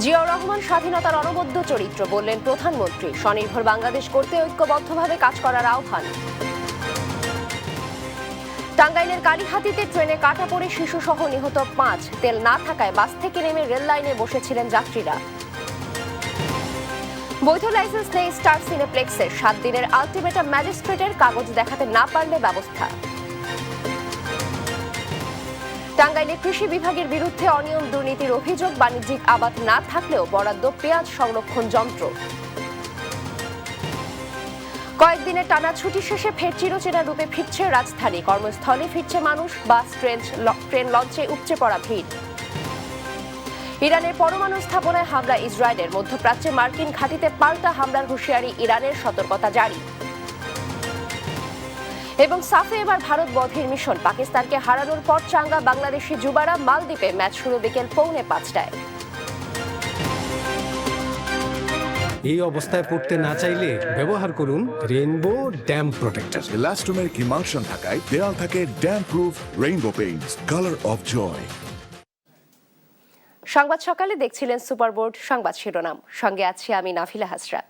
জিয়াউর রহমান স্বাধীনতার অনবদ্য চরিত্র বললেন প্রধানমন্ত্রী। স্বনির্ভর বাংলাদেশ করতে ঐক্যবদ্ধভাবে কাজ করার আহ্বান। টাঙ্গাইলের কালিহাতীতে ট্রেনে কাটা পড়ে শিশুসহ নিহত 5। তেল না থাকায় বাস থেকে নেমে রেল লাইনে বসেছিলেন যাত্রীরা। বৈধ লাইসেন্স নেই স্টার সিনেপ্লেক্সের। 7 দিনের আলটিমেটাম ম্যাজিস্ট্রেটের, কাগজ দেখাতে না পারলে ব্যবস্থা। টাঙ্গাইলে কৃষি বিভাগের বিরুদ্ধে অনিয়ম দুর্নীতির অভিযোগ। বাণিজ্যিক আবাদ না থাকলেও বরাদ্দ পেঁয়াজ সংরক্ষণ যন্ত্র। কয়েকদিনের টানা ছুটি শেষে ফের চিরচেনা রূপে ফিরছে রাজধানী। কর্মস্থলে ফিরছে মানুষ, বাস, ট্রেন, লঞ্চে উপচে পড়া ভিড়। ইরানের পরমাণু স্থাপনায় হামলা ইসরায়েলের। মধ্যপ্রাচ্যে মার্কিন ঘাঁটিতে পাল্টা হামলার হুঁশিয়ারি ইরানের, সতর্কতা জারি। এবং সাফে এবার ভারত বধির মিশন। পাকিস্তানকে হারানোর পর চাঙ্গা বাংলাদেশি যুবারা। মালদ্বীপে ম্যাচ শুরু বিকেল 4:45। এই অবস্থায় পড়তে না চাইলে ব্যবহার করুন rainbow damp protector. Elastomeric emulsion থাকায় দেয়াল থাকে damp proof rainbow paints, colour of joy. সংবাদ সকালে দেখছিলেন সুপারবোর্ড সংবাদ শিরোনাম। সঙ্গে আছি আমি নাফিলা হাসরাত।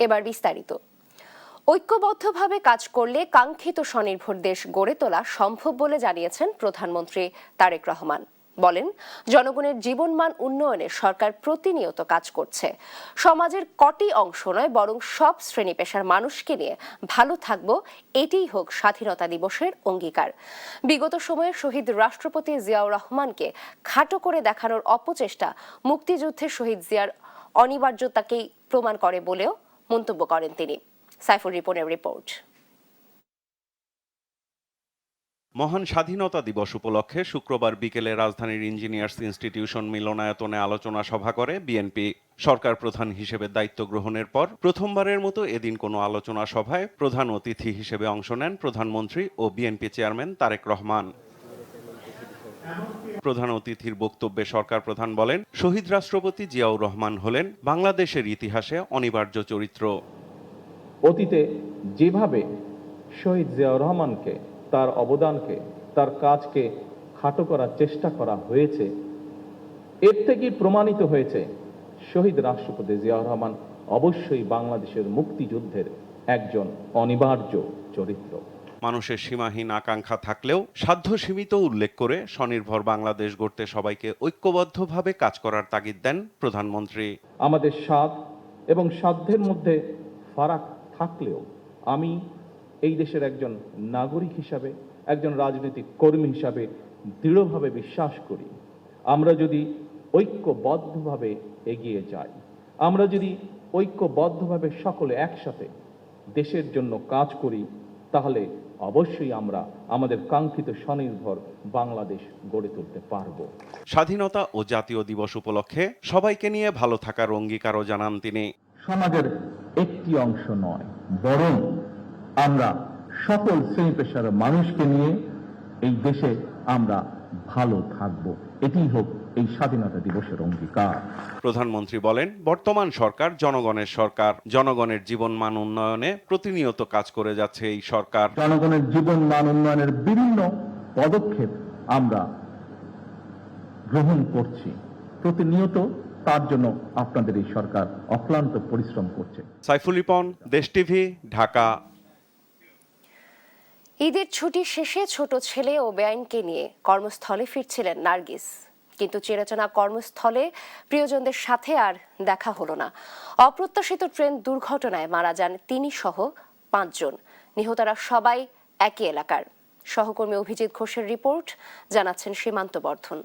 এবার বিস্তারিত। ঐক্যবদ্ধভাবে কাজ করলে কাঙ্ক্ষিত স্বনির্ভর দেশ গড়ে তোলা সম্ভব বলে জানিয়েছেন প্রধানমন্ত্রী তারেক রহমান। বলেন, জনগণের জীবনমান উন্নয়নে সরকার প্রতিনিয়ত কাজ করছে। সমাজের কটি অংশ নয়, বরং সব শ্রেণী পেশার মানুষকে নিয়ে ভালো থাকবো, এটিই হোক স্বাধীনতা দিবসের অঙ্গীকার। বিগত সময়ে শহীদ রাষ্ট্রপতি জিয়াউর রহমানকে খাটো করে দেখানোর অপচেষ্টা মুক্তিযুদ্ধে শহীদ জিয়ার অনিবার্যতাকেই প্রমাণ করে বলেও মন্তব্য করেন তিনি। সাইফুর রিপনের রিপোর্ট। মহান স্বাধীনতা দিবস উপলক্ষে শুক্রবার বিকেলে রাজধানীর ইঞ্জিনিয়ার্স ইনস্টিটিউশন মিলনায়তনে আলোচনা সভা করে বিএনপি। সরকার প্রধান হিসেবে দায়িত্ব গ্রহণের পর প্রথমবারের মতো এদিন কোনো আলোচনা সভায় প্রধান অতিথি হিসেবে অংশ নেন প্রধানমন্ত্রী ও বিএনপি চেয়ারম্যান তারেক রহমান। প্রধান অতিথির বক্তব্যে সরকার প্রধান বলেন, শহীদ রাষ্ট্রপতি জিয়াউর রহমান হলেন বাংলাদেশের ইতিহাসে অনিবার্য চরিত্র। অতীতে যেভাবে শহীদ জিয়াউর রহমানকে, তার অবদানকে, তার কাজকে খাটো করার চেষ্টা করা হয়েছে, এর থেকেই প্রমাণিত হয়েছে শহীদ রাষ্ট্রপতি জিয়াউর রহমান অবশ্যই বাংলাদেশের মুক্তিযুদ্ধের একজন অনিবার্য চরিত্র। মানুষের সীমাহীন আকাঙ্ক্ষা থাকলেও সাধ্য সীমিত উল্লেখ করে স্বনির্ভর বাংলাদেশ গড়তে সবাইকে ঐক্যবদ্ধভাবে কাজ করার তাগিদ দেন প্রধানমন্ত্রী। আমাদের সাধ এবং সাধ্যের মধ্যে ফারাক থাকলেও আমি এই দেশের একজন নাগরিক হিসাবে, একজন রাজনৈতিক কর্মী হিসাবে দৃঢ়ভাবে বিশ্বাস করি, আমরা যদি ঐক্যবদ্ধভাবে এগিয়ে যাই, আমরা যদি ঐক্যবদ্ধভাবে সকলে একসাথে দেশের জন্য কাজ করি, তাহলে অবশ্যই আমরা আমাদের কাঙ্ক্ষিত স্বনির্ভর বাংলাদেশ গড়ে তুলতে পারব। স্বাধীনতা ও জাতীয় দিবস উপলক্ষে সবাইকে নিয়ে ভালো থাকার অঙ্গীকারও জানান তিনি। সমাজের একটি অংশ নয়, বরং আমরা সকল শ্রেণী পেশার মানুষকে নিয়ে এই দেশে আমরা ভালো থাকব, এটি হোক এই স্বাধীনতা দিবসের অঙ্গীকার। প্রধানমন্ত্রী বলেন, বর্তমান সরকার জনগণের সরকার। জনগণের জীবনমান উন্নয়নে প্রতিনিয়ত কাজ করে যাচ্ছে এই সরকার। জনগণের জীবনমান উন্নয়নের বিভিন্ন পদক্ষেপ আমরা গ্রহণ করছি প্রতিনিয়ত। তার জন্য আপনাদের এই সরকার অক্লান্ত পরিশ্রম করছে। সাইফুল রিপন, দেশ টিভি, ঢাকা। ঈদের ছুটি শেষে ছোট ছেলে ও বেআইনকে নিয়ে কর্মস্থলে ফিরছিলেন নার্গিস, কিন্তু চিরচেনা কর্মস্থলে প্রিয়জনদের সাথে আর দেখা হলো না। অপ্রত্যাশিত ট্রেন দুর্ঘটনায় মারা যান তিনি সহ 5 জন। নিহতরা সবাই একই এলাকার। সহকর্মী অভিজিৎ ঘোষের রিপোর্ট, জানাচ্ছেন সীমান্ত বর্ধন।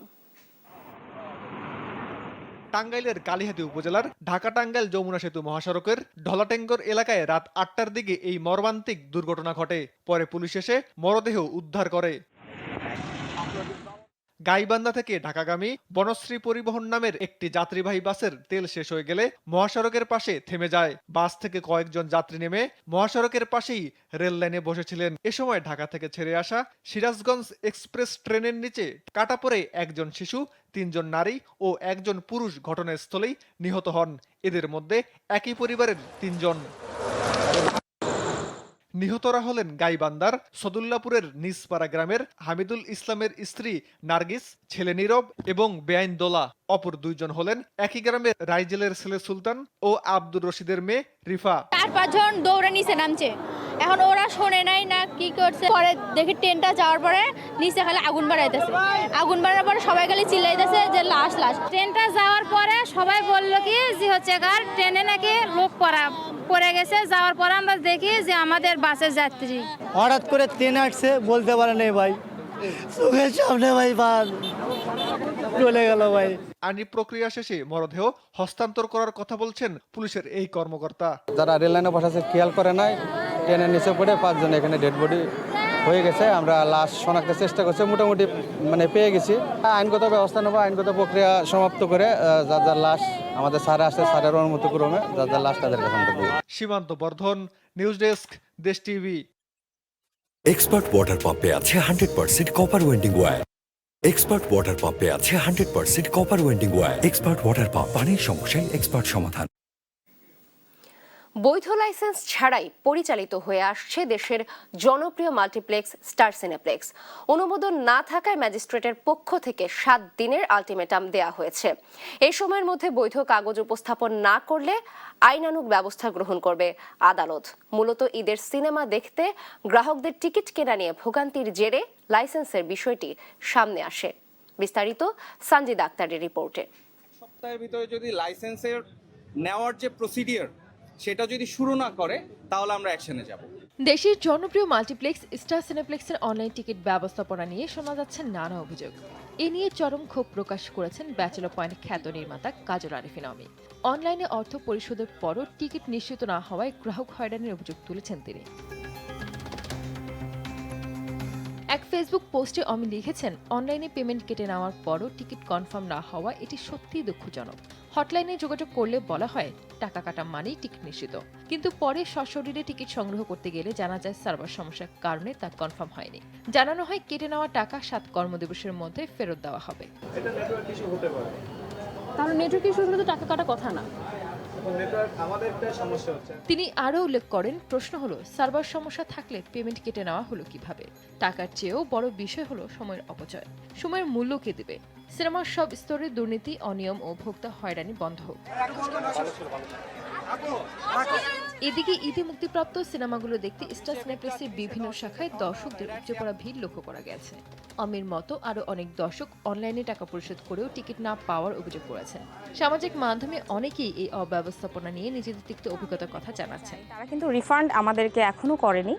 টাঙ্গাইলের কালিহাতী উপজেলার ঢাকা টাঙ্গাইল যমুনা সেতু মহাসড়কের ঢলাটেঙ্গর এলাকায় রাত 8টার দিকে এই মর্মান্তিক দুর্ঘটনা ঘটে। পরে পুলিশ এসে মরদেহ উদ্ধার করে। গাইবান্ধা থেকে ঢাকাগামী বনশ্রী পরিবহন নামের একটি যাত্রীবাহী বাসের তেল শেষ হয়ে গেলে মহাসড়কের পাশে থেমে যায়। বাস থেকে কয়েকজন যাত্রী নেমে মহাসড়কের পাশেই রেল লাইনে বসেছিলেন। এ সময় ঢাকা থেকে ছেড়ে আসা সিরাজগঞ্জ এক্সপ্রেস ট্রেনের নিচে কাটা পড়ে একজন শিশু, 3 জন নারী ও 1 জন পুরুষ ঘটনাস্থলেই নিহত হন। এদের মধ্যে একই পরিবারের 3 জন। নিহতরা হলেন গাইবান্দার সদুল্লাপুরের নিজপাড়া গ্রামের হামিদুল ইসলামের স্ত্রী নার্গিস, ছেলে নীরব এবং বেআইন দোলা। অপর দুইজন হলেন একই গ্রামের রাইজেলের ছেলে সুলতান ও আব্দুর রশিদের মেয়ে রিফা। 4-5 জন দৌড়ে নিচে নামছে, এখন ওরা শোনে নাই না কি করছে। পরে দেখি ট্রেনটা যাওয়ার পরে নিচে খালি আগুন বাড়াইতেছে, আগুন বাড়ার পরে সবাই খালি চিল্লাইতেছে যে লাশ লাশ। ট্রেনটা যাওয়ার পরে সবাই বললো কি যে হচ্ছে ট্রেনে নাকি লোক পড়ে গেছে। যাওয়ার পরে আমরা দেখি যে আমাদের বাসের যাত্রী। হঠাৎ করে ট্রেন আসছে, বলতে পারে নাই ভাই, চোখের সামনে ভাই চলে গেল ভাই। আইনি প্রক্রিয়া শেষে মরদেহ হস্তান্তর করার কথা বলছেন পুলিশের এই কর্মকর্তা। যারা রেল লাইনে বসাছে খেয়াল করে নাই, ট্রেনের নিচে পড়ে 5 জন এখানে ডেড বডি হয়ে গেছে। আমরা লাশ শনাক্তের চেষ্টা করছি, মোটামুটি মানে পেয়ে গেছি। আইনগত ব্যবস্থা নেবো, আইনগত প্রক্রিয়া সমাপ্ত করে যার যার লাশ আমাদের স্যার আসছে, স্যারের অনুমতি ক্রমে যার যার লাশ তাদের কাছে আমরা দিই। Simanta Bardhan, news desk, Desh TV. Expert water পাম্পে আছে 100% copper winding wire. Expert water পাম্পে আছে 100% copper winding wire. Expert water pump, পানির সমস্যায় এক্সপার্ট সমাধান। বৈধ লাইসেন্স ছাড়াই পরিচালিত হয়ে আসছে দেশের জনপ্রিয় মাল্টিপ্লেক্স স্টার সিনেপ্লেক্স। অনুমোদন না থাকায় ম্যাজিস্ট্রেটের পক্ষ থেকে 7 দিনের আলটিমেটাম দেয়া হয়েছে। এই সময়ের মধ্যে বৈধ কাগজ উপস্থাপন না করলে আইনানুগ ব্যবস্থা গ্রহণ করবে আদালত। মূলত ঈদের সিনেমা দেখতে গ্রাহকদের টিকিট কেনা নিয়ে ভোগান্তির জেরে লাইসেন্সের বিষয়টি সামনে আসে। বিস্তারিত সঞ্জিদ আক্তারের রিপোর্টে। সপ্তাহের ভিতরে যদি লাইসেন্সের নেওয়ার যে প্রসিডিওর সেটা যদি শুরু না করে তাহলে আমরা অ্যাকশনে যাব। দেশের জনপ্রিয় মাল্টিপ্লেক্স স্টার সিনেপ্লেক্সের অনলাইন টিকিট ব্যবস্থাপনা নিয়ে শোনা যাচ্ছে নানা অভিযোগ। এ নিয়ে চরম ক্ষোভ প্রকাশ করেছেন ব্যাচেলর পয়েন্ট খ্যাত নির্মাতা কাজল আরিফিন অমি। অনলাইনে অর্থ পরিশোধের পরও টিকিট নিশ্চিত না হওয়ায় গ্রাহক হয়রানির অভিযোগ তুলেছেন তিনি। এক ফেসবুক পোস্টে অমি লিখেছেন, অনলাইনে পেমেন্ট কেটে নেওয়ার পরও টিকিট কনফার্ম না হওয়া এটি সত্যিই দুঃখজনক। হটলাইনে যোগাযোগ করলে বলা হয় টাকা কাটা মানেই টিকিট নিশ্চিত, কিন্তু পরে সশরীরে টিকিট সংগ্রহ করতে গেলে জানা যায় সার্ভার সমস্যার কারণে তা কনফার্ম হয়নি। জানানো হয় কেটে নেওয়া টাকা 7 কর্মদিবসের মধ্যে ফেরত দেওয়া হবে। তাহলে নেটওয়ার্ক ইস্যু হলে তো টাকা কাটা কথা না। তিনি আরও উল্লেখ করেন, প্রশ্ন হলো সার্ভার সমস্যা থাকলে পেমেন্ট কেটে নেওয়া হলো কিভাবে। টাকার চেয়েও বড় বিষয় হলো সময়ের অপচয়। সময়ের মূল্য কে দেবে? সিনেমার সব স্তরে দুর্নীতি, অনিয়ম ও ভোক্তা হয়রানি বন্ধ হোক। এদিকে ঈদে মুক্তিপ্রাপ্ত সিনেমাগুলো দেখতে স্টার সিনেপ্লেক্সের বিভিন্ন শাখায় দর্শকদের উপচে পড়া ভিড় লক্ষ্য করা গেছে। অমির মতো আরো অনেক দর্শক অনলাইনে টাকা পরিশোধ করেও টিকিট না পাওয়ার অভিযোগ করেছেন। সামাজিক মাধ্যমে অনেকেই এই অব্যবস্থাপনা নিয়ে নিজেদের তিক্ত অভিজ্ঞতার কথা জানাচ্ছেন। তারা কিন্তু রিফান্ড আমাদেরকে এখনো করেনি,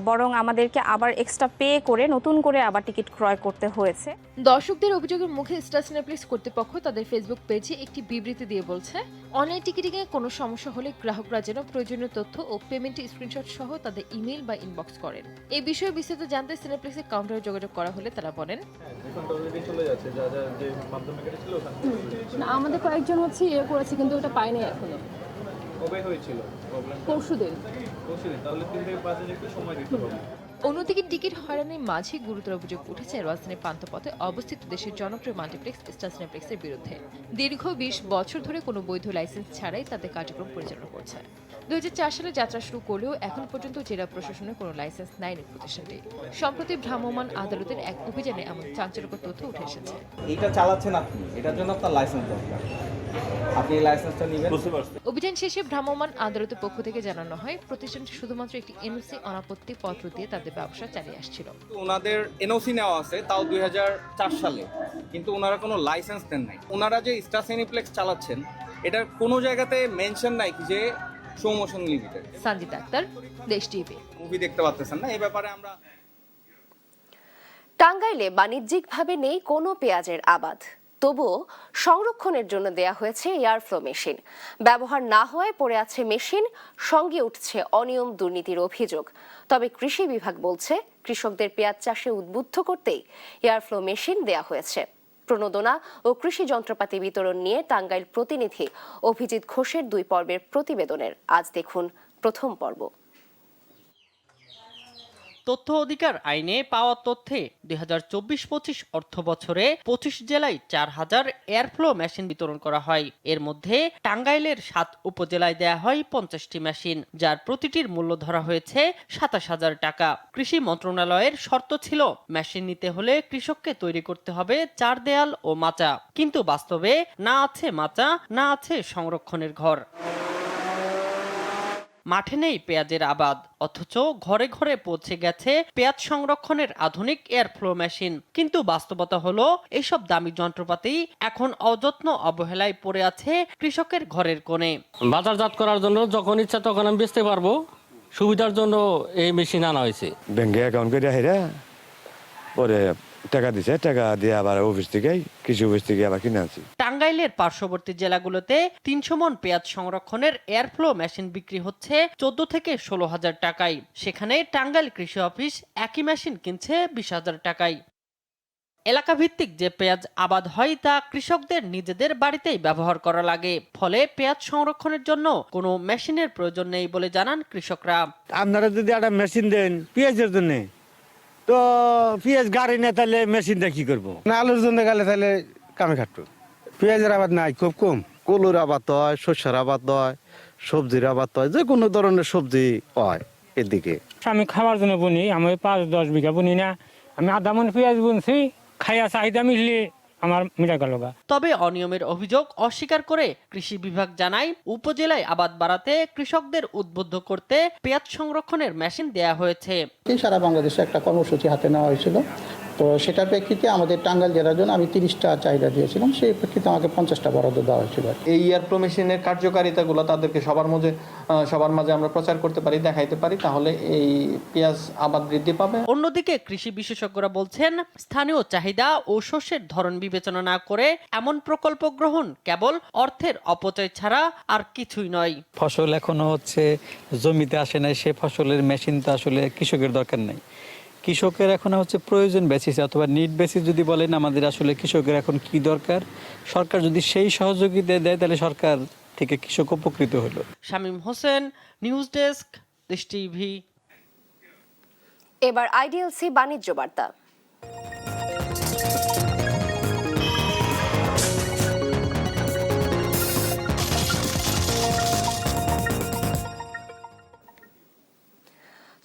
বরং আমাদেরকে আবার এক্সট্রা পে করে নতুন করে আবার টিকিট ক্রয় করতে হয়েছে। দর্শকদের অভিযোগের মুখে স্টার সিনেপ্লেক্স কর্তৃপক্ষ তাদের ফেসবুক পেজে একটি বিবৃতি দিয়ে বলছে, অনলাইন টিকিটিংয়ে কোনো সমস্যা হলে গ্রাহকরা যেন প্রয়োজনীয় তথ্য ও পেমেন্টের স্ক্রিনশট সহ তাদের ইমেইল বা ইনবক্স করেন। এই বিষয়ে বিস্তারিত জানতে সিনেপ্লেক্সের কাউন্টারে যোগাযোগ করা হলে তারা বলেন, আমাদের কয়েকজন হচ্ছে ইয়ে করেছে কিন্তু ওটা পাইনি এখনো। পরশুদিন। অন্যদিকে টিকিট হয়রানির মাঝে গুরুতর অভিযোগ উঠেছে রাজধানীর পান্থপথে অবস্থিত দেশের জনপ্রিয় মাল্টিপ্লেক্স স্টার সিনেপ্লেক্সের বিরুদ্ধে। দীর্ঘ 20 বছর ধরে কোনো বৈধ লাইসেন্স ছাড়াই তাদের কার্যক্রম পরিচালনা করছে। 2004 সালে যাত্রা শুরু করলেও এখন পর্যন্ত জেলা প্রশাসনের কোনো লাইসেন্স নেয়নি প্রতিষ্ঠানটি। সম্প্রতি ভ্রাম্যমাণ আদালতের এক অভিযানে এমন চাঞ্চল্যকর তথ্য উঠে এসেছে। এটা চালাচ্ছেন আপনি, এটার জন্য আপনার লাইসেন্স দরকার। আপনি এই লাইসেন্সটা নেবেন। অভিযান শেষে ভ্রাম্যমাণ আদালতের পক্ষ থেকে জানানো হয়, প্রতিষ্ঠানটি শুধুমাত্র একটি এনওসি অনাপত্তি পত্র দিয়ে তাদের ব্যবসা চালিয়ে আসছিল। ওনাদের এনওসি নেওয়া আছে তাও 2004 সালে, কিন্তু ওনারা কোনো লাইসেন্স দেন নাই। ওনারা যে স্টার সিনেপ্লেক্স চালাচ্ছেন এটার কোনো জায়গাতে মেনশন নাই যে show motion limited. Sanjit Akhtar, Desh TV. Movie দেখতে পাচ্ছেন না, এই ব্যাপারে আমরা। টাঙ্গাইলে বাণিজ্যিকভাবে নেই কোনো পেঁয়াজের আবাদ, তবুও সংরক্ষণের জন্য দেয়া হয়েছে এয়ারফ্লো মেশিন। ব্যবহার না হওয়ায় পড়ে আছে মেশিন, সঙ্গে উঠছে অনিয়ম দুর্নীতির অভিযোগ। তবে কৃষি বিভাগ বলছে, কৃষকদের পেঁয়াজ চাষে উদ্বুদ্ধ করতেই এয়ারফ্লো মেশিন দেয়া হয়েছে। প্রণোদনা ও কৃষি যন্ত্রপাতি বিতরণ নিয়ে টাঙ্গাইল প্রতিনিধি অভিজিৎ ঘোষের 2 পর্বের প্রতিবেদনের আজ দেখুন প্রথম পর্ব। তথ্য অধিকার আইনে পাওয়া তথ্যে 2024-25 অর্থ বছরে 25 জেলায় 4000 এয়ারফ্লো মেশিন বিতরণ করা হয়। এর মধ্যে টাঙ্গাইলের 7 উপজেলায় দেয়া হয় 50টি মেশিন, যার প্রতিটির মূল্য ধরা হয়েছে 27,000 টাকা। কৃষি মন্ত্রণালয়ের শর্ত ছিল মেশিন নিতে হলে কৃষককে তৈরি করতে হবে 4 দেয়াল ও মাচা, কিন্তু বাস্তবে না আছে মাচা, না আছে সংরক্ষণের ঘর। মাঠে নেই পেঁয়াজের আবাদ, অথচ ঘরে ঘরে পৌঁছে গেছে পেঁয়াজ সংরক্ষণের আধুনিক এয়ারফ্লো মেশিন। কিন্তু বাস্তবতা হলো এসব দামি যন্ত্রপাতি এখন অযত্ন অবহেলায় পড়ে আছে কৃষকের ঘরের কোণে। বাজারজাত করার জন্য যখন ইচ্ছা তখন আমি বেচতে পারবো, সুবিধার জন্য এই মেশিন আনা হয়েছে। ব্যাংকে অ্যাকাউন্ট করে হেরা পরে টাকা দিছে, টাকা দিয়ে আবার অফিস থেকে কৃষি অফিস থেকে আবার কিনে আনছি। টাঙ্গাইলের পার্শ্ববর্তী জেলাগুলোতে 300 মন পেঁয়াজ সংরক্ষণের এয়ারফ্লো মেশিন বিক্রি হচ্ছে 14 থেকে 16,000 টাকায়। সেখানে টাঙ্গাইল কৃষি অফিস একই মেশিন কিনছে 20,000 টাকায়। এলাকা ভিত্তিক যে পেঁয়াজ আবাদ হয় তা কৃষকদের নিজেদের বাড়িতেই ব্যবহার করা লাগে, ফলে পেঁয়াজ সংরক্ষণের জন্য কোনো মেশিনের প্রয়োজন নেই বলে জানান কৃষকরা। আপনারা যদি একটা মেশিন দেন পেঁয়াজের জন্য, তো পেঁয়াজ গাড়ি না, তাহলে মেশিনটা কি করবো? না আলুর জন্য গেলে তাহলে কামে খাটবো। পেঁয়াজের আবাদ নাই, খুব কম। কলুর আবাদ হয়, শস্যের আবাদ হয়, সবজির আবাদ হয়, যে কোনো ধরনের সবজি হয় এদিকে। আমি খাবার জন্য বুনি, আমি 5-10 বিঘা বুনি না, আমি আধা মন পেঁয়াজ বুনছি, খাইয়া চাহিদা মিললে আমার মিটা গেল। তবে অনিয়মের অভিযোগ অস্বীকার করে কৃষি বিভাগ জানায়, উপজেলায় আবাদ বাড়াতে কৃষকদের উদ্বুদ্ধ করতে পেঁয়াজ সংরক্ষণের মেশিন দেয়া হয়েছে। সারা বাংলাদেশে একটা কর্মসূচি হাতে নেওয়া হয়েছিল, তো সেটার প্রেক্ষিতে আমাদের টাঙ্গাইল জেলার জন্য আমি 30টা চাহিদা দিয়েছিলাম, সেই প্রেক্ষিতে আমাকে 50টা বরাদ্দ দেওয়া হয়েছিল। এই এয়ারফ্লো মেশিনের কার্যকারিতাগুলো তাদেরকে সবার মাঝে আমরা প্রচার করতে পারি, দেখাইতে পারি, তাহলে এই পেঁয়াজ আবাদ বৃদ্ধি পাবে। অন্যদিকে কৃষি বিশেষজ্ঞরা বলছেন, স্থানীয় চাহিদা ও শস্যের ধরন বিবেচনা না করে এমন প্রকল্প গ্রহণ কেবল অর্থের অপচয় ছাড়া আর কিছুই নয়। ফসল এখনো হচ্ছে জমিতে আসে নাই, সে ফসলের মেশিন তো আসলে কৃষকের দরকার নাই। কৃষকের এখন হচ্ছে প্রয়োজন বেসিস অথবা নিড বেসিস যদি বলেন, আমাদের আসলে কৃষকের এখন কি দরকার, সরকার যদি সেই সহযোগিতা দেয় তাহলে সরকার থেকে কৃষক উপকৃত হলো। Shamim Hossain, news desk, Desh TV. এবার আইডিএলসি বাণিজ্য বার্তা।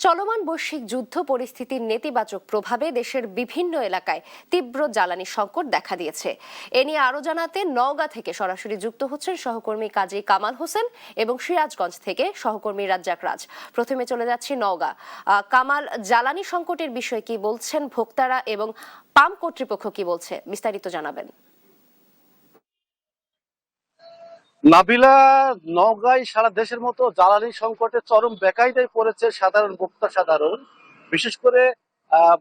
চলমান বৈশ্বিক যুদ্ধ পরিস্থিতির নেতিবাচক প্রভাবে দেশের বিভিন্ন এলাকায় তীব্র জ্বালানি সংকট দেখা দিয়েছে। এ নিয়ে আরো জানাতে নওগাঁ থেকে সরাসরি যুক্ত হচ্ছেন সহকর্মী কাজী কামাল হোসেন এবং সিরাজগঞ্জ থেকে সহকর্মী রাজ্জাক রাজ। প্রথমে চলে যাচ্ছি নওগাঁ। কামাল, জ্বালানি সংকটের বিষয়ে কি বলছেন ভোক্তারা এবং পাম্প কর্তৃপক্ষ কি বলছে, বিস্তারিত জানাবেন। নাবিলা, নওগাঁয় সারা দেশের মতো জ্বালানি সংকটে চরম বেকায়দায় পড়েছে সাধারণ ভোক্তা। বিশেষ করে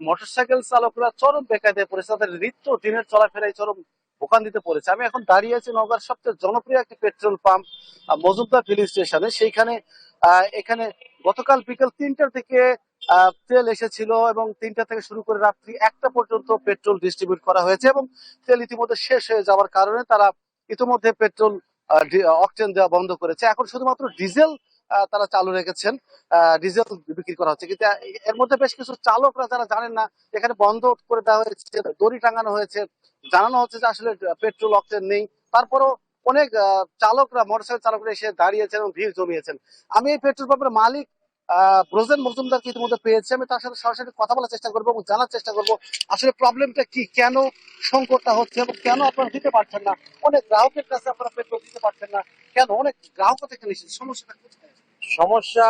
মোটরসাইকেল চালকরা চরম বেকায়দায় পড়েছে, তাদের নিত্য দিনের চলাফেরায় চরম ভোগান্তিতে পড়েছে। আমি এখন দাঁড়িয়ে আছি নওগাঁর সবচেয়ে জনপ্রিয় একটি পেট্রোল পাম্প মজুমদার ফিলিং স্টেশনে। সেইখানে এখানে গতকাল বিকেল 3টার দিকে তেল এসেছিল এবং 3টা থেকে শুরু করে রাত্রি 1টা পর্যন্ত পেট্রোল ডিস্ট্রিবিউট করা হয়েছে এবং তেল ইতিমধ্যে শেষ হয়ে যাওয়ার কারণে তারা ইতিমধ্যে পেট্রোল অকটেন দেওয়া বন্ধ করেছে। এখন শুধুমাত্র ডিজেল তারা চালু রেখেছেন, ডিজেল বিক্রি করা হচ্ছে। কিন্তু এর মধ্যে বেশ কিছু চালকরা যারা জানেন না, এখানে বন্ধ করে দেওয়া হয়েছে, দড়ি টাঙানো হয়েছে, জানানো হচ্ছে যে আসলে পেট্রোল অকটেন নেই। তারপরও অনেক চালকরা, মোটরসাইকেল চালকরা এসে দাঁড়িয়েছেন এবং ভিড় জমিয়েছেন। আমি এই পেট্রোল পাম্পের মালিক ব্রোজেন মজুমদারকে ইতিমধ্যে পেয়েছি। আমি তার সাথে সরাসরি কথা বলার চেষ্টা করবো এবং জানার চেষ্টা করবো আসলে প্রবলেমটা কি, কেন সংকটটা হচ্ছে এবং কেন আপনারা দিতে পারছেন না। অনেক গ্রাহকের কাছে আপনারা পেট্রোল দিতে পারছেন না কেন, অনেক গ্রাহক থেকে নিচ্ছেন, সমস্যাটা কোথায়? সমস্যা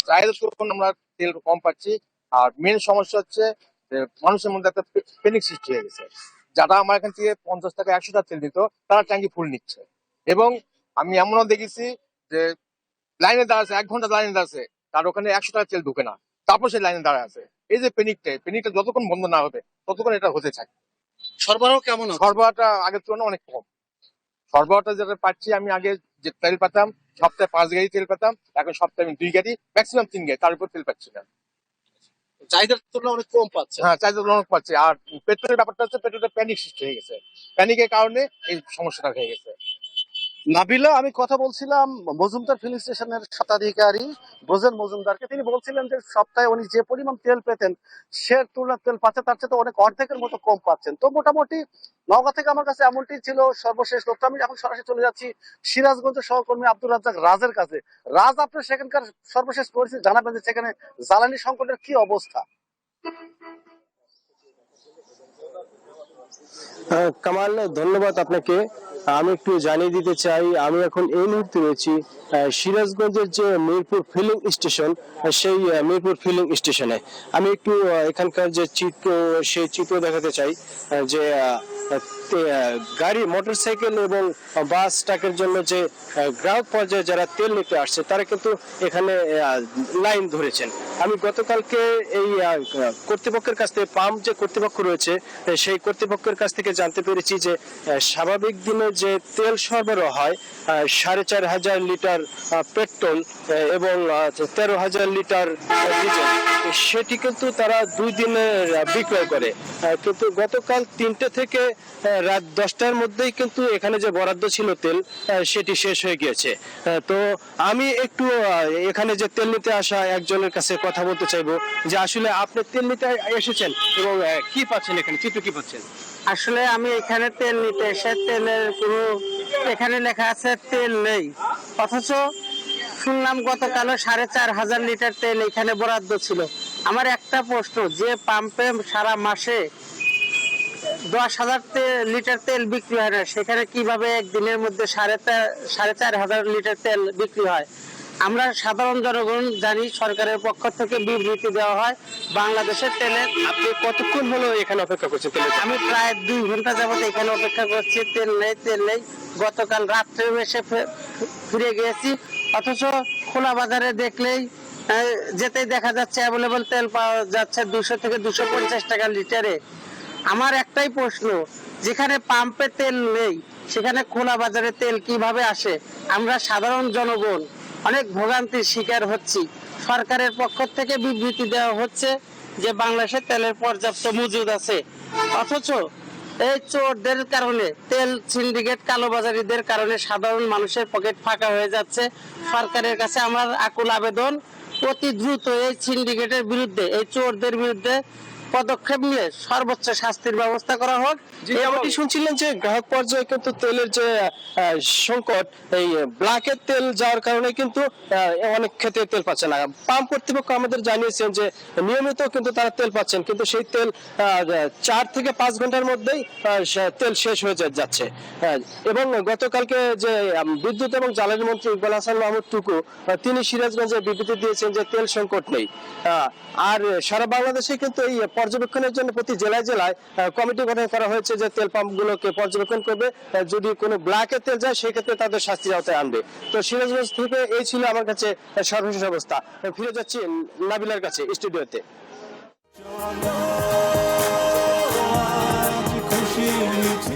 চাহিদা তুলনায় আমরা তেল কম পাচ্ছি, আর মেন সমস্যা হচ্ছে মানুষের মধ্যে একটা প্যানিক সৃষ্টি হয়ে গেছে। যারা আমার এখান থেকে 50 টাকা 100 টাকা তেল দিত, তারা ট্যাঙ্কি ফুল নিচ্ছে। এবং আমি এমনও দেখেছি যে লাইনে দাঁড়াচ্ছে, 1 ঘন্টা লাইনে দাঁড়াচ্ছে, তার ওখানে 100 টাকা তেল ঢুকে না, তারপর সে লাইনে দাঁড়ায় আছে। এই যে প্যানিকটা যতক্ষণ বন্ধ না হবে ততক্ষণ এটা হতে থাকে। সরবরাহ কেমন? সরবরাহটা আগের তুলনায় অনেক কম। সরবরাহটা যেটা পাচ্ছি, আমি আগে যে তেল পেতাম সপ্তাহে 5 গাড়ি তেল পেতাম, এখন সপ্তাহে আমি 2 গাড়ি, ম্যাক্সিমাম 3 গাড়ি, তার উপর তেল পাচ্ছি না। চাহিদার তুলনায় অনেক কম পাচ্ছে। হ্যাঁ, চাহিদা অনেক পাচ্ছে। আর পেট্রোলের ব্যাপারটা হচ্ছে, পেট্রোলের প্যানিক সৃষ্টি হয়ে গেছে। প্যানিকের কারণে এই সমস্যাটা হয়ে গেছে। নাবিলা, আমি কথা বলছিলাম মজুমদার ফিলিং স্টেশনের স্বত্বাধিকারী ব্রোজেন মজুমদারকে। তিনি বলছিলেন যে সপ্তাহে উনি যে পরিমাণ তেল পেতেন সে তুলনায় তেল পাচ্ছে তার চেয়ে অনেক অর্ধেকের মতো কম পাচ্ছেন। তো মোটামুটি নওগাঁ থেকে আমার কাছে এমনটি ছিল সর্বশেষ তথ্য। আমি এখন সরাসরি চলে যাচ্ছি সিরাজগঞ্জের সহকর্মী আব্দুর রাজ্জাক রাজের কাছে। রাজ, আপনার সেখানকার সর্বশেষ পরিস্থিতি জানাবেন যে সেখানে জ্বালানি সংকটের কি অবস্থা? কামাল, ধন্যবাদ আপনাকে। আমি একটু জানিয়ে দিতে চাই, আমি এখন এই মুহূর্তে রয়েছি সিরাজগঞ্জের যে মিরপুর ফিলিং স্টেশন, সেই মিরপুর ফিলিং স্টেশনে। আমি একটু এখানকার যে চিত্র, সেই চিত্র দেখাতে চাই যে গাড়ি, মোটরসাইকেল এবং বাস ট্রাকের জন্য যে গ্রাহক পর্যায়ে যারা তেল নিতে আসছে তারা কিন্তু এখানে লাইন ধরেছেন। আমি গতকালকে এই কর্তৃপক্ষের কাছ থেকে, পাম্প যে কর্তৃপক্ষ রয়েছে সেই কর্তৃপক্ষের কাছ থেকে জানতে পেরেছি যে স্বাভাবিক দিনে যে তেল সরবরাহ হয় 4,500 লিটার পেট্রোল এবং 13,000 লিটার ডিজেল, সেটি কিন্তু তারা 2 দিনে বিক্রয় করে। কিন্তু গতকাল 3টে থেকে রাত 10টার মধ্যেই কিন্তু এখানে যে বরাদ্দ ছিল তেল সেটি শেষ হয়ে গিয়েছে। তো আমি একটু এখানে যে তেল নিতে আসা একজনের কাছে কথা বলতে চাইবো যে আসলে আপনি তেল নিতে এসেছেন এবং কি পাচ্ছেন এখানে, চিত্র কি পাচ্ছেন? আসলে আমি এখানে তেল নিতে এসে তেলের কোনো, এখানে লেখা আছে তেল নেই, অথচ শুনলাম গতকালও 4,500 লিটার তেল এখানে বরাদ্দ ছিল। আমার একটা প্রশ্ন, যে পাম্পে সারা মাসে 10,000 লিটার তেল বিক্রি হয় না, সেখানে কিভাবে একদিনের মধ্যে 4,500 লিটার তেল বিক্রি হয়? আমরা সাধারণ জনগণ জানি সরকারের পক্ষ থেকে বিবৃতি দেওয়া হয় বাংলাদেশের তেলের। আপনি কতক্ষণ হলো এখানে অপেক্ষা করছেন তেলের? আমি প্রায় 2 ঘন্টা যাবত এখানে অপেক্ষা করছি, তেল নেই। গতকাল রাত্রে এসে ফিরে গিয়েছি, অথচ খোলা বাজারে দেখলেই যেতেই দেখা যাচ্ছে অ্যাভেলেবল তেল পাওয়া যাচ্ছে 200 থেকে 250 টাকা লিটারে। আমার একটাই প্রশ্ন, যেখানে পাম্পে তেল নেই সেখানে খোলা বাজারে তেল কিভাবে আসে? আমরা সাধারণ জনগণ অনেক ভোগান্তির শিকার হচ্ছি। সরকারের পক্ষ থেকে বিবৃতি দেওয়া হচ্ছে যে বাংলাদেশে তেলের পর্যাপ্ত মজুদ আছে, অথচ এই চোরদের কারণে, তেল সিন্ডিকেট কালোবাজারিদের কারণে সাধারণ মানুষের পকেট ফাঁকা হয়ে যাচ্ছে। সরকারের কাছে আমার আকুল আবেদন, অতি দ্রুত এই সিন্ডিকেটের বিরুদ্ধে, এই চোরদের বিরুদ্ধে পদক্ষেপ নিয়ে সর্বোচ্চ শাস্তির ব্যবস্থা করা হোক। যেমনটি শুনছিলেন যে গ্রাহক পর্যায়ে কিন্তু তেলের যে সংকট, এই ব্ল্যাকের তেল যাওয়ার কারণে কিন্তু অনেক ক্ষেত্রে তেল পাচ্ছে না। পাম্প কর্তৃপক্ষ আমাদের জানিয়েছেন যে নিয়মিত কিন্তু তারা তেল পাচ্ছেন, কিন্তু সেই তেল 4 থেকে 5 ঘন্টার মধ্যেই তেল শেষ হয়ে যাচ্ছে। এবং গতকালকে যে বিদ্যুৎ এবং জ্বালানি মন্ত্রী ইকবাল হাসান মাহমুদ টুকু, তিনি সিরাজগঞ্জে বিবৃতি দিয়েছেন যে তেল সংকট নেই। আর সারা বাংলাদেশে কিন্তু এই পর্যবেক্ষণের জন্য প্রতি জেলায় জেলায় কমিটি গঠন করা হয়েছে যে তেল পাম্পগুলোকে পর্যবেক্ষণ করবে, যদি কোনো ব্ল্যাকে তেল যায় সেক্ষেত্রে তাদের শাস্তির আওতায় আনবে। তো সিরাজগঞ্জ থেকে এই ছিল আমার কাছে সর্বশেষ অবস্থা। ফিরে যাচ্ছি নাবিলার কাছে স্টুডিওতে।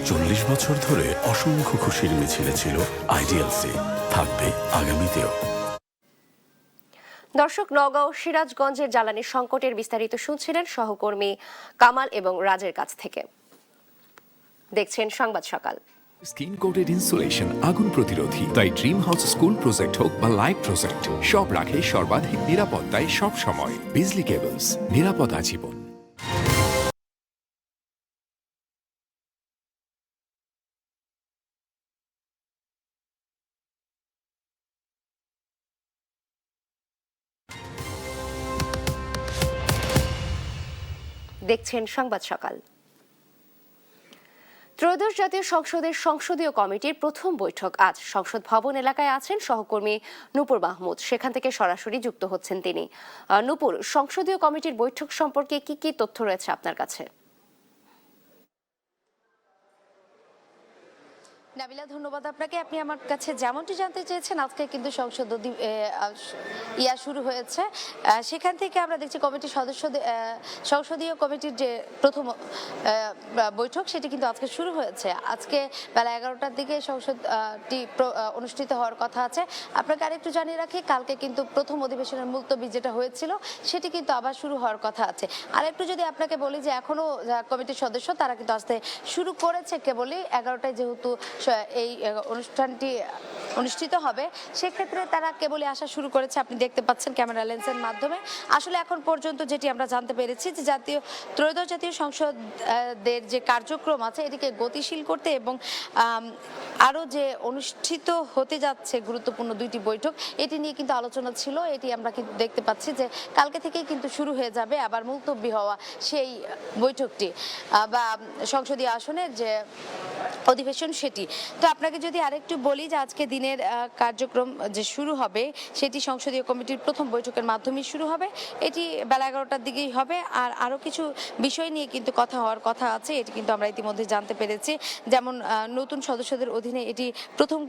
40 বছর ধরে অসংখ্য খুশির মিছিলে ছিল আইডিএলসি, থাকবে আগামীতেও। দর্শক, নওগাঁ ও সিরাজগঞ্জের জ্বালানি সংকটের বিস্তারিত শুনছিলেন সহকর্মী কামাল এবং রাজের কাছ থেকে। দেখছেন সংবাদ সকাল। স্কিন কোটেড ইনসুলেশন আগুন প্রতিরোধী, তাই ড্রিম হাউস স্কুল প্রজেক্ট হোক বা লাইফ প্রজেক্ট, সব রাখে সর্বাধিক নিরাপত্তায় সব সময়। বিজলি কেবলস, নিরাপদ আজীবন। দেখছেন সংবাদ সকাল। ত্রয়োদশ জাতীয় সংসদের সংসদীয় কমিটির প্রথম বৈঠক আজ। সংসদ ভবন এলাকায় আছেন সহকর্মী নূপুর মাহমুদ, সেখান থেকে সরাসরি যুক্ত হচ্ছেন তিনি। নূপুর, সংসদীয় কমিটির বৈঠক সম্পর্কে কি কি তথ্য রয়েছে আপনার কাছে? নাবিলা, ধন্যবাদ আপনাকে। আপনি আমার কাছে যেমনটি জানতে চেয়েছেন, আজকে কিন্তু শুরু হয়েছে। সেখান থেকে আমরা দেখছি কমিটির সংসদীয় কমিটির যে প্রথম বৈঠক সেটি কিন্তু আজকে শুরু হয়েছে। আজকে বেলা 11টার দিকে সংসদটি অনুষ্ঠিত হওয়ার কথা আছে। আপনাকে আরেকটু জানিয়ে রাখি, কালকে কিন্তু প্রথম অধিবেশনের মুলতবি যেটা হয়েছিল সেটি কিন্তু আবার শুরু হওয়ার কথা আছে। আরেকটু যদি আপনাকে বলি যে এখনো কমিটির সদস্য তারা কিন্তু আসতে শুরু করেছে কেবলই 11টায়, যেহেতু এই অনুষ্ঠানটি অনুষ্ঠিত হবে, সেক্ষেত্রে তারা কেবলই আসা শুরু করেছে। আপনি দেখতে পাচ্ছেন ক্যামেরা লেন্সের মাধ্যমে। আসলে এখন পর্যন্ত যেটি আমরা জানতে পেরেছি যে ত্রয়োদশ জাতীয় সংসদের যে কার্যক্রম আছে এটিকে গতিশীল করতে এবং আরও যে অনুষ্ঠিত হতে যাচ্ছে গুরুত্বপূর্ণ দুইটি বৈঠক, এটি নিয়ে কিন্তু আলোচনা ছিল। এটি আমরা কিন্তু দেখতে পাচ্ছি যে কালকে থেকেই কিন্তু শুরু হয়ে যাবে আবার মুলতবি হওয়া সেই বৈঠকটি বা সংসদীয় আসনের যে অধিবেশন সেটি। তো আপনাকে যদি আরেকটু বলি যে আজকে দিনের কার্যক্রম যে শুরু হবে সেটি সংসদীয় কমিটির প্রথম বৈঠকের মাধ্যমে শুরু হবে। এটি বেলা 11টার দিকেই হবে। আর আরও কিছু বিষয় নিয়ে কিন্তু কথা হওয়ার কথা আছে, এটি কিন্তু আমরা ইতিমধ্যে জানতে পেরেছি। যেমন নতুন সদস্যদের অধীনে এটি প্রথম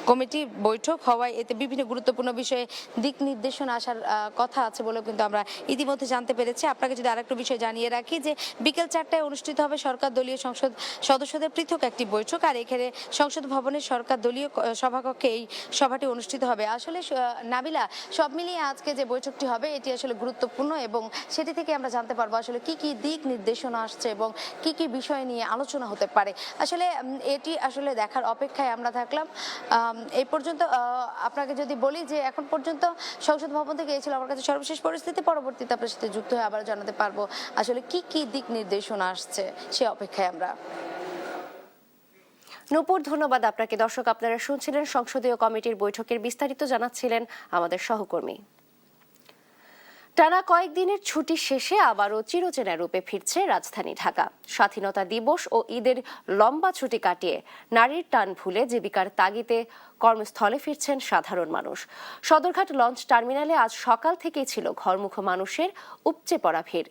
কমিটি বৈঠক হওয়ায় এতে বিভিন্ন গুরুত্বপূর্ণ বিষয়ে দিক নির্দেশনা আসার কথা আছে বলেও কিন্তু আমরা ইতিমধ্যে জানতে পেরেছি। আপনাকে যদি আরেকটু বিষয় জানিয়ে রাখি যে বিকেল 4টায় অনুষ্ঠিত হবে সরকার দলীয় সংসদ সদস্যদের পৃথক একটি বৈঠক। আর এখানে সংসদ ভবনের সরকার দলীয় সভাকক্ষে এই সভাটি অনুষ্ঠিত হবে। আসলে নাবিলা, সব মিলিয়ে আজকে যে বৈঠকটি হবে এটি আসলে গুরুত্বপূর্ণ এবং সেটি থেকে আমরা জানতে পারবো আসলে কি কি দিক নির্দেশনা আসছে এবং কি কি বিষয় নিয়ে আলোচনা হতে পারে। আসলে এটি আসলে দেখার অপেক্ষায় আমরা থাকলাম। এই পর্যন্ত আপনাকে যদি বলি যে এখন পর্যন্ত সংসদ ভবন থেকে এই ছিল আমার কাছে সর্বশেষ পরিস্থিতি। পরবর্তীতে আপনার সাথে যুক্ত হয়ে আবার জানাতে পারবো আসলে কি কি দিক নির্দেশনা আসছে, সে অপেক্ষায় আমরা। নূপুর, ধন্যবাদ আপনাকে। দর্শক, আপনারা শুনছিলেন সংসদীয় কমিটির বৈঠকের বিস্তারিত জানাচ্ছিলেন আমাদের সহকর্মী। টানা কয়েকদিনের ছুটি শেষে আবারও চিরচেনা রূপে ফিরছে রাজধানী ঢাকা। স্বাধীনতা দিবস ও ঈদের লম্বা ছুটি কাটিয়ে নারীর টান ভুলে জীবিকার তাগিদে কর্মস্থলে ফিরছেন সাধারণ মানুষ। সদরঘাট লঞ্চ টার্মিনালে আজ সকাল থেকেই ছিল ঘরমুখ মানুষের উপচে পড়া ভিড়।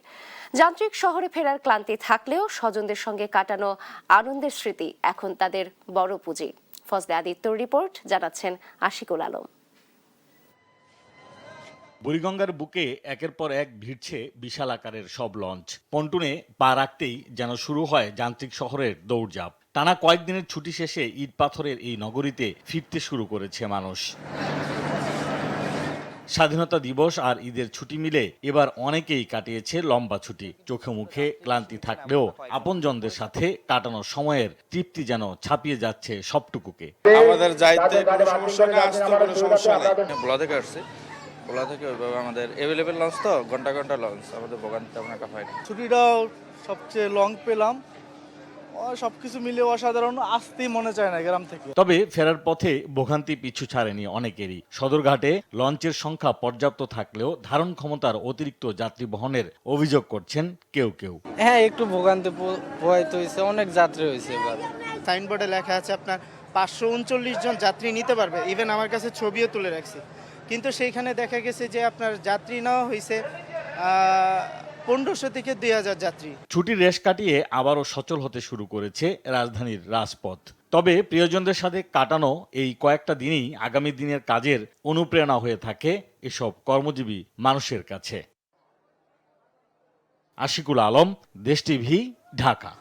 যান্ত্রিক শহরে ফেরার ক্লান্তি থাকলেও স্বজনদের সঙ্গে কাটানো আনন্দের স্মৃতি এখন তাদের বড় পুঁজি। ফজলে আদিত্যর রিপোর্ট, জানাচ্ছেন আশিকুল আলম। বুড়িগঙ্গার বুকে একের পর এক ভিড়ছে বিশাল আকারের সব লঞ্চ। পন্টুনে পা রাখতেই যেন শুরু হয় যান্ত্রিক শহরের দৌড়ঝাঁপ। টানা কয়েকদিনের ছুটি শেষে ইট পাথরের এই নগরীতে ফিরতে শুরু করেছে মানুষ। স্বাধীনতা দিবস আর ঈদের ছুটি মিলে এবার অনেকেই কাটিয়েছে লম্বা ছুটি। চোখে মুখে ক্লান্তি থাকলেও আপনজনদের সাথে কাটানো সময়ের তৃপ্তি যেন ছাপিয়ে যাচ্ছে সবটুকুকে। আমাদের যাইতে কোনো সমস্যা নেই, আসতে কোনো সমস্যা নেই। ভোলা থেকে আসছে, ভোলা থেকে ওইভাবে আমাদের অ্যাভেলেবেল লঞ্চ, তো ঘন্টা ঘন্টা লঞ্চ, আমাদের ভোগান্তি তেমন একটা হয় না। ছুটিটাও সবচেয়ে লং পেলাম, সবকিছু মিলে অসাধারণ। আসতেই মনে চায় না গ্রাম থেকে। তবে ফেরার পথে ভোগান্তি পিছু ছাড়েনি অনেকেরই। সদরঘাটে লঞ্চের সংখ্যা পর্যাপ্ত থাকলেও ধারণ ক্ষমতার অতিরিক্ত যাত্রী বহনের অভিযোগ করছেন কেউ কেউ। হ্যাঁ, একটু ভোগান্তি পোহাইতে হয়েছে, অনেক যাত্রী হয়েছে। এবার সাইনবোর্ডে লেখা আছে আপনার 539 জন যাত্রী নিতে পারবে। ইভেন আমার কাছে ছবিও তুলে রাখছি, কিন্তু সেইখানে দেখা গেছে যে আপনার যাত্রী নেওয়া হয়েছে 1500 থেকে 2000 যাত্রী। ছুটির রেশ কাটিয়ে আবারও সচল হতে শুরু করেছে রাজধানীর রাজপথ। তবে প্রিয়জনদের সাথে কাটানো এই কয়েকটা দিনই আগামী দিনের কাজের অনুপ্রেরণা হয়ে থাকে এসব কর্মজীবী মানুষের কাছে। আশিকুল আলম, দেশ টিভি, ঢাকা।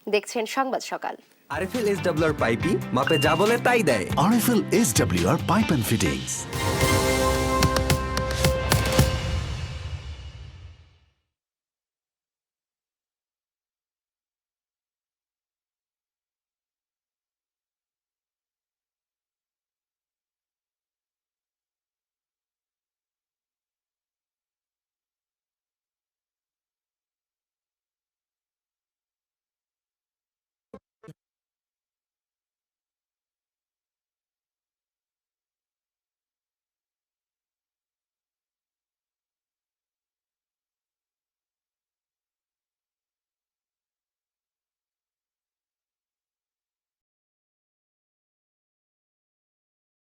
দেখছেন সংবাদ সকাল। আরএফএল SWR পাইপই মাপে যা বলে তাই দেয়। RFL SWR pipe and fittings.